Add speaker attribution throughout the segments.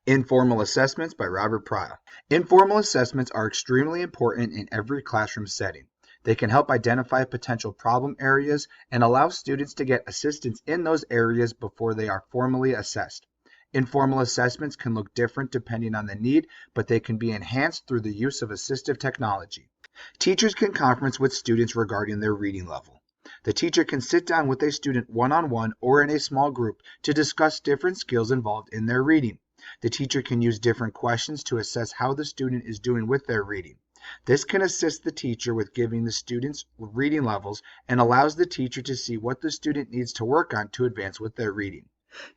Speaker 1: Informal Assessments by Robert Pryall. Informal assessments are extremely important in every classroom setting. They can help identify potential problem areas and allow students to get assistance in those areas before they are formally assessed. Informal assessments can look different depending on the need, but they can be enhanced through the use of assistive technology. Teachers can conference with students regarding their reading level. The teacher can sit down with a student one-on-one or in a small group to discuss different skills involved in their reading. The teacher can use different questions to assess how the student is doing with their reading. This can assist the teacher with giving the students reading levels and allows the teacher to see what the student needs to work on to advance with their reading.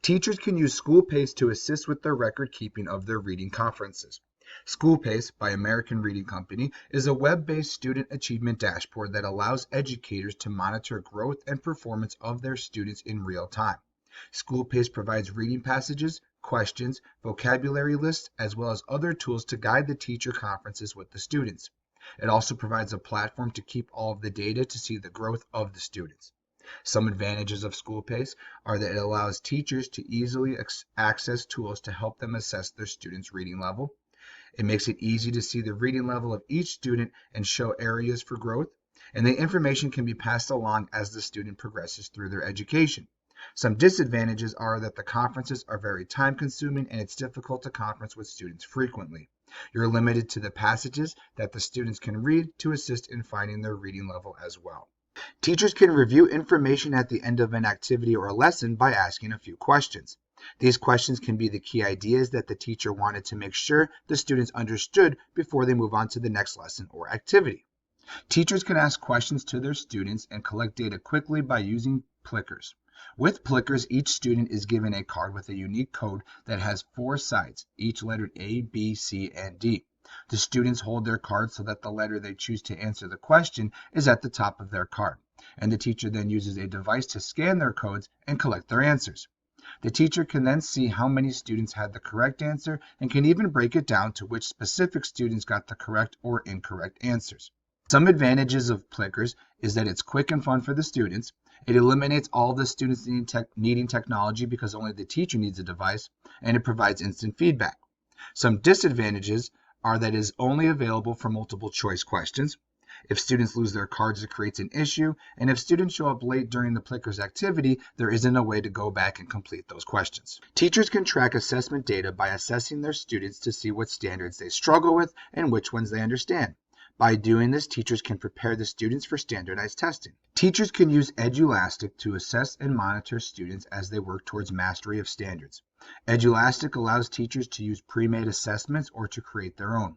Speaker 1: Teachers can use SchoolPace to assist with the record keeping of their reading conferences. SchoolPace by American Reading Company is a web-based student achievement dashboard that allows educators to monitor growth and performance of their students in real time. SchoolPace provides reading passages, questions, vocabulary lists, as well as other tools to guide the teacher conferences with the students. It also provides a platform to keep all of the data to see the growth of the students. Some advantages of SchoolPace are that it allows teachers to easily access tools to help them assess their students' reading level. It makes it easy to see the reading level of each student and show areas for growth, and the information can be passed along as the student progresses through their education. Some disadvantages are that the conferences are very time-consuming and it's difficult to conference with students frequently. You're limited to the passages that the students can read to assist in finding their reading level as well. Teachers can review information at the end of an activity or a lesson by asking a few questions. These questions can be the key ideas that the teacher wanted to make sure the students understood before they move on to the next lesson or activity. Teachers can ask questions to their students and collect data quickly by using plickers. With plickers, each student is given a card with a unique code that has 4 sides, each lettered A, B, C, and D. The students hold their card so that the letter they choose to answer the question is at the top of their card, and the teacher then uses a device to scan their codes and collect their answers. The teacher can then see how many students had the correct answer and can even break it down to which specific students got the correct or incorrect answers. Some advantages of plickers is that it's quick and fun for the students. It eliminates all the students needing technology because only the teacher needs a device, and it provides instant feedback. Some disadvantages are that it is only available for multiple choice questions. If students lose their cards, it creates an issue, and if students show up late during the plickers activity, there isn't a way to go back and complete those questions. Teachers can track assessment data by assessing their students to see what standards they struggle with and which ones they understand. By doing this, teachers can prepare the students for standardized testing. Teachers can use Edulastic to assess and monitor students as they work towards mastery of standards. Edulastic allows teachers to use pre-made assessments or to create their own.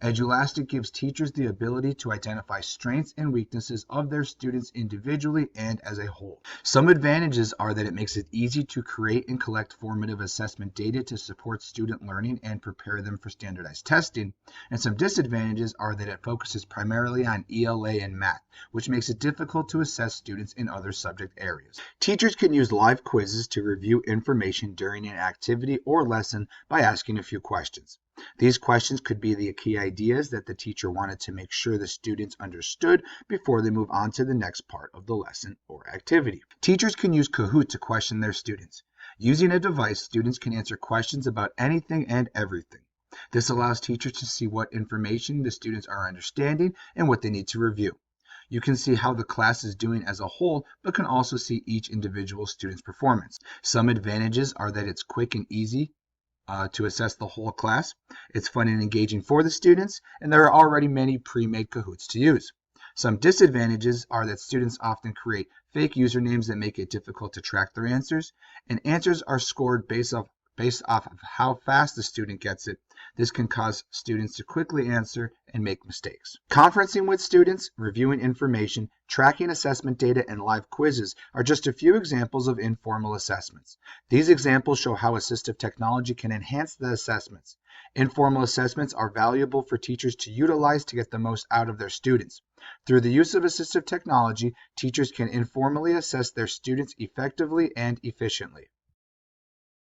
Speaker 1: Edulastic gives teachers the ability to identify strengths and weaknesses of their students individually and as a whole. Some advantages are that it makes it easy to create and collect formative assessment data to support student learning and prepare them for standardized testing. And some disadvantages are that it focuses primarily on ELA and math, which makes it difficult to assess students in other subject areas. Teachers can use live quizzes to review information during an activity or lesson by asking a few questions. These questions could be the key ideas that the teacher wanted to make sure the students understood before they move on to the next part of the lesson or activity. Teachers can use Kahoot to question their students. Using a device, students can answer questions about anything and everything. This allows teachers to see what information the students are understanding and what they need to review. You can see how the class is doing as a whole, but can also see each individual student's performance. Some advantages are that it's quick and easy to assess the whole class. It's fun and engaging for the students, and there are already many pre-made Kahoots to use. Some disadvantages are that students often create fake usernames that make it difficult to track their answers, and answers are scored based off of how fast the student gets it. This can cause students to quickly answer and make mistakes. Conferencing with students, reviewing information, tracking assessment data, and live quizzes are just a few examples of informal assessments. These examples show how assistive technology can enhance the assessments. Informal assessments are valuable for teachers to utilize to get the most out of their students. Through the use of assistive technology, teachers can informally assess their students effectively and efficiently.